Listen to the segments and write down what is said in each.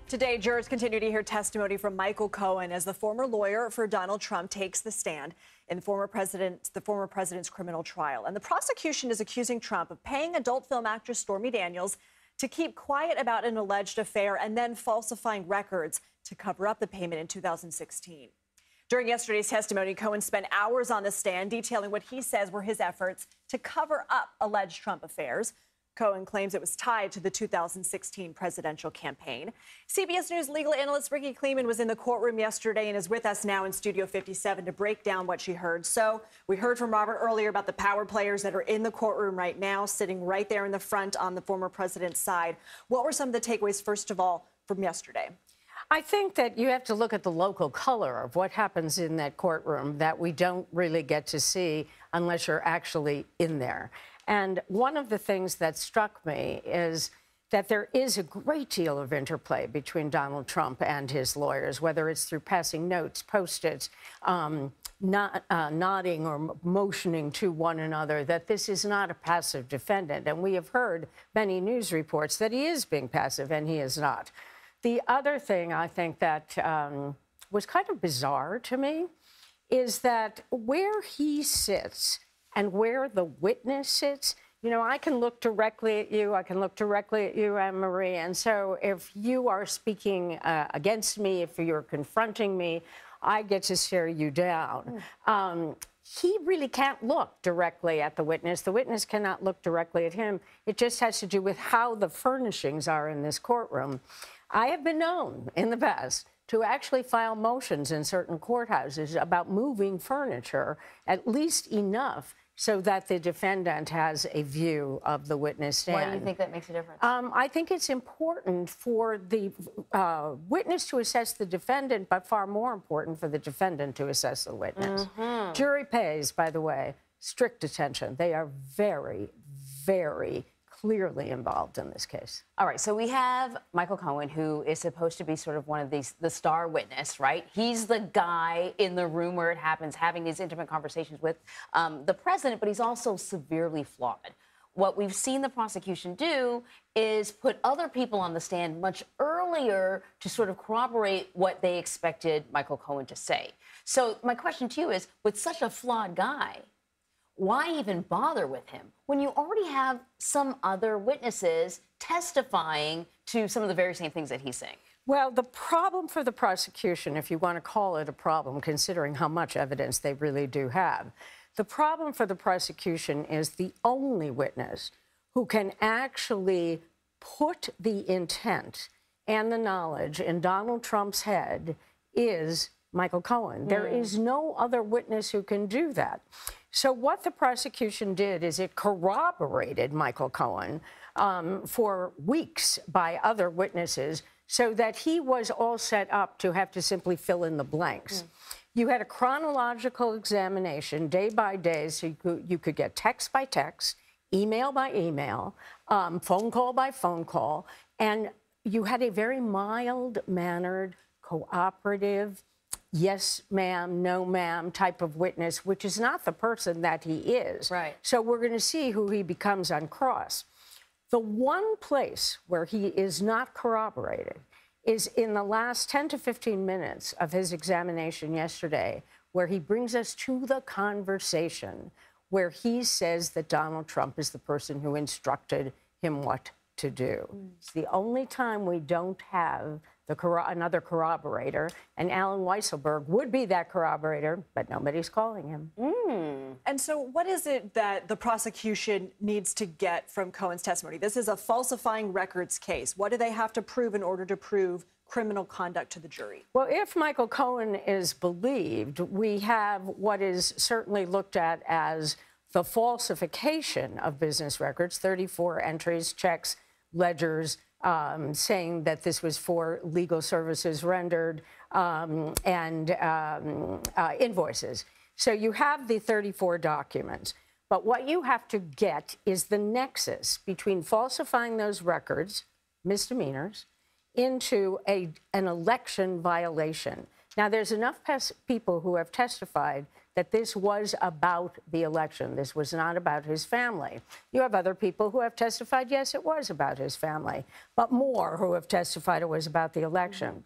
Today, jurors continue to hear testimony from Michael Cohen as the former lawyer for Donald Trump takes the stand in the former president's criminal trial. And the prosecution is accusing Trump of paying adult film actress Stormy Daniels to keep quiet about an alleged affair and then falsifying records to cover up the payment in 2016. During yesterday's testimony, Cohen spent hours on the stand detailing what he says were his efforts to cover up alleged Trump affairs. Cohen claims it was tied to the 2016 presidential campaign. CBS News legal analyst Rikki Klieman was in the courtroom yesterday and is with us now in Studio 57 to break down what she heard. So we heard from Robert earlier about the power players that are in the courtroom right now, sitting right there in the front on the former president's side. What were some of the takeaways, first of all, from yesterday? I think that you have to look at the local color of what happens in that courtroom that we don't really get to see unless you're actually in there. And one of the things that struck me is that there is a great deal of interplay between Donald Trump and his lawyers, whether it's through passing notes, Post-its, nodding or motioning to one another, that this is not a passive defendant. And we have heard many news reports that he is being passive, and he is not. The other thing I think that was kind of bizarre to me is that where he sits and where the witness sits, you know, I can look directly at you, Anne-Marie, and so if you are speaking against me, if you're confronting me, I get to stare you down. He really can't look directly at the witness. The witness cannot look directly at him. It just has to do with how the furnishings are in this courtroom. I have been known in the past to actually file motions in certain courthouses about moving furniture, at least enough so that the defendant has a view of the witness stand. Why do you think that makes a difference? I think it's important for the witness to assess the defendant, but far more important for the defendant to assess the witness. Jury pays, by the way, strict attention. They are very, very clearly involved in this case. All right, so we have Michael Cohen, who is supposed to be sort of one of the star witness, right? He's the guy in the room where it happens, having these intimate conversations with the president, but he's also severely flawed. What we've seen the prosecution do is put other people on the stand much earlier to sort of corroborate what they expected Michael Cohen to say. So my question to you is, with such a flawed guy, why even bother with him when you already have some other witnesses testifying to some of the very same things that he's saying? Well, the problem for the prosecution, if you want to call it a problem, considering how much evidence they really do have, the problem for the prosecution is the only witness who can actually put the intent and the knowledge in Donald Trump's head is Michael Cohen. There is no other witness who can do that. So what the prosecution did is it corroborated Michael Cohen for weeks by other witnesses so that he was all set up to have to simply fill in the blanks. You had a chronological examination day by day, so you could get text by text, email by email, phone call by phone call, and you had a very mild-mannered, cooperative, yes, ma'am, no, ma'am type of witness, which is not the person that he is. Right. So we're going to see who he becomes on cross. The one place where he is not corroborated is in the last 10 to 15 minutes of his examination yesterday, where he brings us to the conversation where he says that Donald Trump is the person who instructed him what to do. It's the only time we don't have another corroborator, and Alan Weisselberg would be that corroborator, but nobody's calling him. And so what is it that the prosecution needs to get from Cohen's testimony? This is a falsifying records case. What do they have to prove in order to prove criminal conduct to the jury? Well, if Michael Cohen is believed, we have what is certainly looked at as the falsification of business records, 34 entries, checks, ledgers, saying that this was for legal services rendered and invoices. So you have the 34 documents. But what you have to get is the nexus between falsifying those records, misdemeanors, into an election violation. Now, there's enough people who have testified that this was about the election. This was not about his family. You have other people who have testified, yes, it was about his family, but more who have testified it was about the election.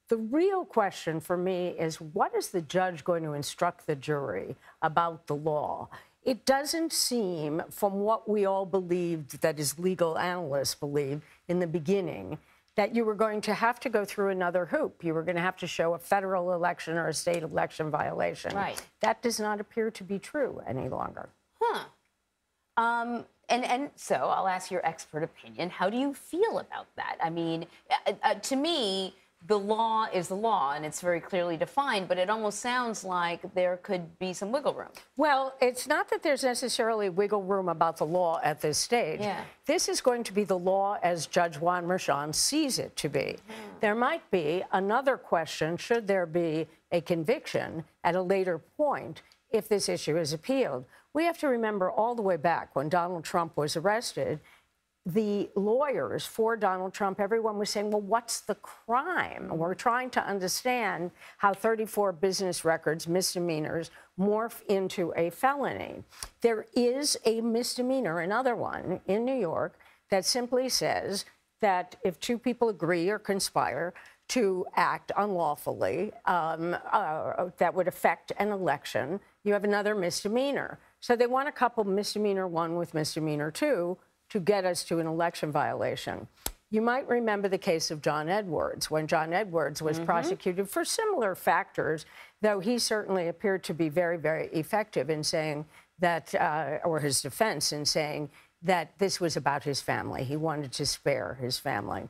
The real question for me is, what is the judge going to instruct the jury about the law? It doesn't seem, from what we all believed, that is, legal analysts believed in the beginning, that you were going to have to go through another hoop. You were going to have to show a federal election or a state election violation. Right. That does not appear to be true any longer. Huh. And so I'll ask your expert opinion. How do you feel about that? I mean, to me, the law is the law, and it's very clearly defined, but it almost sounds like there could be some wiggle room. Well, it's not that there's necessarily wiggle room about the law at this stage. Yeah. This is going to be the law as Judge Juan Merchan sees it to be. There might be another question, should there be a conviction at a later point if this issue is appealed. We have to remember all the way back when Donald Trump was arrested, the lawyers for Donald Trump, everyone was saying, well, what's the crime? We're trying to understand how 34 business records, misdemeanors, morph into a felony. There is a misdemeanor, another one, in New York that simply says that if two people agree or conspire to act unlawfully that would affect an election, you have another misdemeanor. So they want to couple misdemeanor 1 with misdemeanor 2 to get us to an election violation. You might remember the case of John Edwards, when John Edwards was prosecuted for similar factors, though he certainly appeared to be very, very effective in saying that, or his defense in saying that this was about his family. He wanted to spare his family.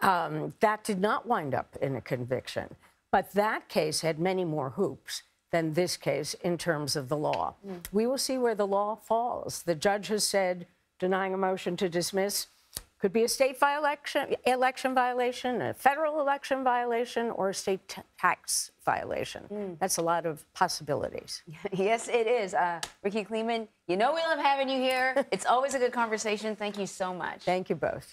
That did not wind up in a conviction. But that case had many more hoops than this case in terms of the law. We will see where the law falls. The judge has said denying a motion to dismiss could be a state election violation, a federal election violation, or a state tax violation. That's a lot of possibilities. Yes, it is. Rikki Klieman, you know we love having you here. It's always a good conversation. Thank you so much. Thank you both.